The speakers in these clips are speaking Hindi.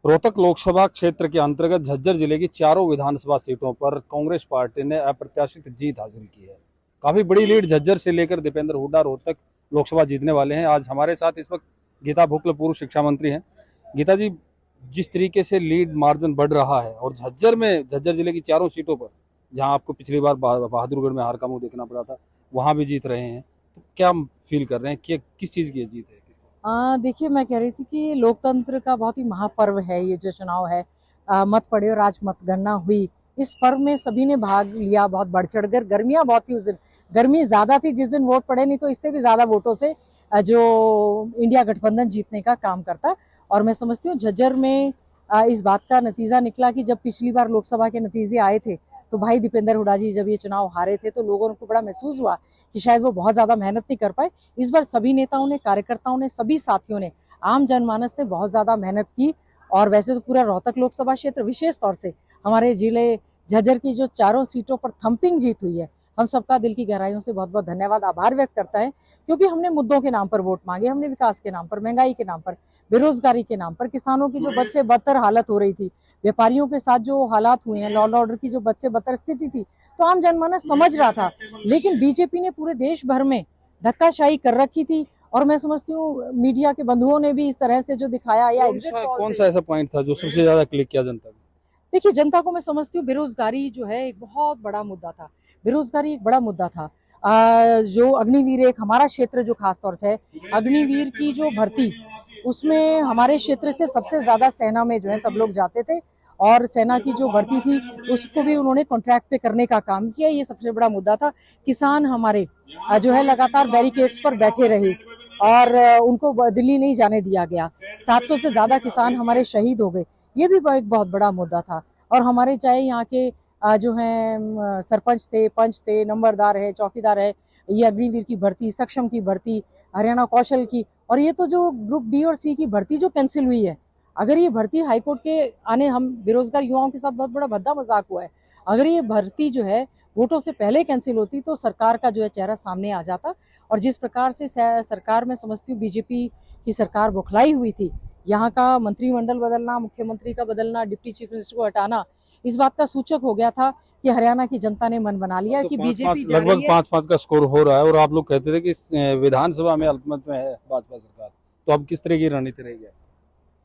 रोहतक लोकसभा क्षेत्र के अंतर्गत झज्जर जिले की चारों विधानसभा सीटों पर कांग्रेस पार्टी ने अप्रत्याशित जीत हासिल की है। काफी बड़ी लीड झज्जर से लेकर दीपेंद्र हुड्डा रोहतक लोकसभा जीतने वाले हैं। आज हमारे साथ इस वक्त गीता भुक्ल पूर्व शिक्षा मंत्री हैं। गीता जी, जिस तरीके से लीड मार्जिन बढ़ रहा है और झज्जर जिले की चारों सीटों पर जहां आपको पिछली बार बहादुरगढ़ में हार का मुंह देखना पड़ा था, वहां भी जीत रहे हैं, तो क्या फील कर रहे हैं कि किस चीज की जीत है? देखिए, मैं कह रही थी कि लोकतंत्र का बहुत ही महापर्व है ये जो चुनाव है। मत पड़े और आज मतगणना हुई। इस पर्व में सभी ने भाग लिया, बहुत बढ़ चढ़ कर। गर्मियां बहुत थी उस दिन, गर्मी ज्यादा थी जिस दिन वोट पड़े, नहीं तो इससे भी ज्यादा वोटों से जो इंडिया गठबंधन जीतने का काम करता। और मैं समझती हूँ झज्जर में इस बात का नतीजा निकला कि जब पिछली बार लोकसभा के नतीजे आए थे तो भाई दीपेंद्र हुड्डा जी जब ये चुनाव हारे थे तो लोगों को बड़ा महसूस हुआ कि शायद वो बहुत ज्यादा मेहनत नहीं कर पाए। इस बार सभी नेताओं ने, कार्यकर्ताओं ने, सभी साथियों ने, आम जनमानस ने बहुत ज्यादा मेहनत की। और वैसे तो पूरा रोहतक लोकसभा क्षेत्र, विशेष तौर से हमारे जिले झज्जर की जो चारों सीटों पर थंपिंग जीत हुई है, हम सबका दिल की गहराइयों से बहुत बहुत धन्यवाद, आभार व्यक्त करता है। क्योंकि हमने मुद्दों के नाम पर वोट मांगे, हमने विकास के नाम पर, महंगाई के नाम पर, बेरोजगारी के नाम पर, किसानों की जो बद से बदतर हालत हो रही थी, व्यापारियों के साथ जो हालात हुए हैं, लॉ एंड ऑर्डर की जो बद से बदतर स्थिति थी, तो आम जनमानस समझ रहा था। लेकिन बीजेपी ने पूरे देश भर में धक्काशाही कर रखी थी। और मैं समझती हूँ मीडिया के बंधुओं ने भी इस तरह से जो दिखाया, या कौन सा ऐसा पॉइंट था जो सबसे ज्यादा क्लिक किया जनता को? देखिए, जनता को मैं समझती हूँ बेरोजगारी जो है एक बहुत बड़ा मुद्दा था। बेरोजगारी एक बड़ा मुद्दा था। जो अग्निवीर, एक हमारा क्षेत्र जो खास तौर से है, अग्निवीर की जो भर्ती, उसमें हमारे क्षेत्र से सबसे ज्यादा सेना में जो है सब लोग जाते थे। और सेना की जो भर्ती थी उसको भी उन्होंने कॉन्ट्रैक्ट पे करने का काम किया। ये सबसे बड़ा मुद्दा था। किसान हमारे जो है लगातार बैरिकेड्स पर बैठे रहे और उनको दिल्ली नहीं जाने दिया गया। 700 से ज्यादा किसान हमारे शहीद हो गए। ये भी एक बहुत बड़ा मुद्दा था। और हमारे चाहे यहाँ के जो हैं सरपंच थे, पंच थे, नंबरदार है, चौकीदार है, ये अग्निवीर की भर्ती, सक्षम की भर्ती, हरियाणा कौशल की, और ये तो जो ग्रुप डी और सी की भर्ती जो कैंसिल हुई है, अगर ये भर्ती हाईकोर्ट के आने, हम बेरोजगार युवाओं के साथ बहुत बड़ा भद्दा मजाक हुआ है, अगर ये भर्ती जो है वोटों से पहले कैंसिल होती तो सरकार का जो है चेहरा सामने आ जाता। और जिस प्रकार से सरकार में समझती हूँ बीजेपी की सरकार बौखलाई हुई थी, यहाँ का मंत्रिमंडल बदलना, मुख्यमंत्री का बदलना, डिप्टी चीफ मिनिस्टर को हटाना, इस बात का सूचक हो गया था कि हरियाणा की जनता ने मन बना लिया कि बीजेपी लगभग 5-5 का स्कोर हो रहा है। और आप लोग कहते थे कि विधानसभा में अल्पमत में है भाजपा सरकार, तो अब किस तरह की रणनीति रहेगी?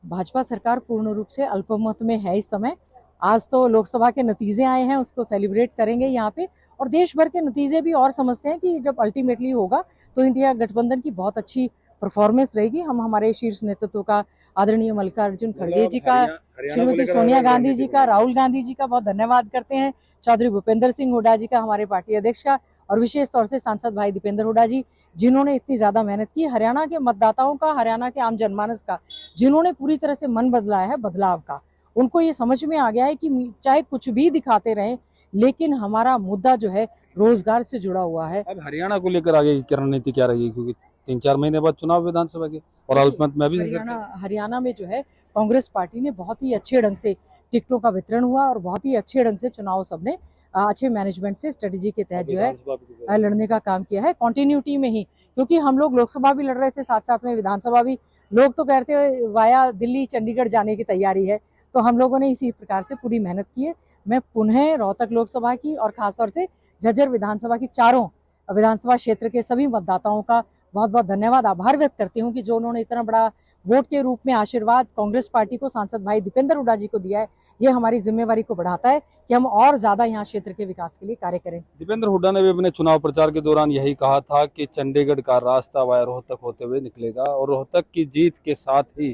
भाजपा सरकार पूर्ण रूप से अल्पमत में है इस समय। आज तो लोकसभा के नतीजे आए हैं, उसको सेलिब्रेट करेंगे यहाँ पे। और देश भर के नतीजे भी और समझते हैं कि जब अल्टीमेटली होगा तो इंडिया गठबंधन की बहुत अच्छी परफॉर्मेंस रहेगी। हम हमारे शीर्ष नेतृत्व का, आदरणीय मल्लिकार्जुन खड़गे जी का, श्रीमती सोनिया गांधी जी का, राहुल गांधी जी का बहुत धन्यवाद करते हैं, चौधरी भूपेंद्र सिंह हुड्डा जी का, हमारे पार्टी अध्यक्ष का, और विशेष तौर से सांसद भाई दीपेंद्र हुड्डा जी, जिन्होंने इतनी ज्यादा मेहनत की, हरियाणा के मतदाताओं का, हरियाणा के आम जनमानस का, जिन्होंने पूरी तरह से मन बदला है बदलाव का। उनको ये समझ में आ गया है कि चाहे कुछ भी दिखाते रहें, लेकिन हमारा मुद्दा जो है रोजगार से जुड़ा हुआ है। अब हरियाणा को लेकर आगे की रणनीति क्या रहेगी, क्योंकि 3-4 महीने बाद चुनाव विधानसभा के और अल्पमत में भी हरियाणा में जो है कांग्रेस पार्टी ने बहुत ही अच्छे ढंग से टिकटों का वितरण हुआ और बहुत ही अच्छे ढंग से चुनाव सबने अच्छे मैनेजमेंट से, स्ट्रेटेजी के तहत जो है लड़ने का काम किया है, कंटिन्यूटी में ही। क्योंकि हम लोग लोकसभा भी लड़ रहे थे, साथ साथ में विधानसभा भी। लोग तो कहते हैं वाया दिल्ली चंडीगढ़ जाने की तैयारी है, तो हम लोगों ने इसी प्रकार से पूरी मेहनत की है। मैं पुनः रोहतक लोकसभा की और खासतौर से झज्जर विधानसभा की चारों विधानसभा क्षेत्र के सभी मतदाताओं का बहुत बहुत धन्यवाद, आभार व्यक्त करती हूँ कि जो उन्होंने इतना बड़ा वोट के रूप में आशीर्वाद कांग्रेस पार्टी को, सांसद भाई दीपेंद्र हुड्डा जी को दिया है। ये हमारी जिम्मेवारी को बढ़ाता है कि हम और ज्यादा यहाँ क्षेत्र के विकास के लिए कार्य करें। दीपेंद्र हुड्डा ने भी अपने चुनाव प्रचार के दौरान यही कहा था कि चंडीगढ़ का रास्ता वाया रोहतक होते हुए निकलेगा, और रोहतक की जीत के साथ ही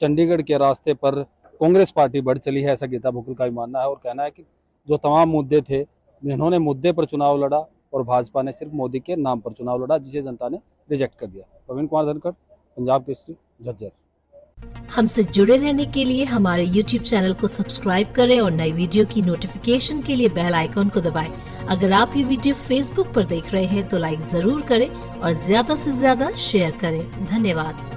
चंडीगढ़ के रास्ते पर कांग्रेस पार्टी बढ़ चली है, ऐसा गीता भुक्ल का भी मानना है। और कहना है कि जो तमाम मुद्दे थे, जिन्होंने मुद्दे पर चुनाव लड़ा, और भाजपा ने सिर्फ मोदी के नाम पर चुनाव लड़ा, जिसे जनता ने रिजेक्ट कर दिया। प्रवीण कुमार धनखड़, पंजाब केसरी, झज्जर। हमसे जुड़े रहने के लिए हमारे YouTube चैनल को सब्सक्राइब करें और नई वीडियो की नोटिफिकेशन के लिए बेल आइकॉन को दबाएं। अगर आप ये वीडियो Facebook पर देख रहे हैं तो लाइक जरूर करें और ज्यादा से ज्यादा शेयर करें। धन्यवाद।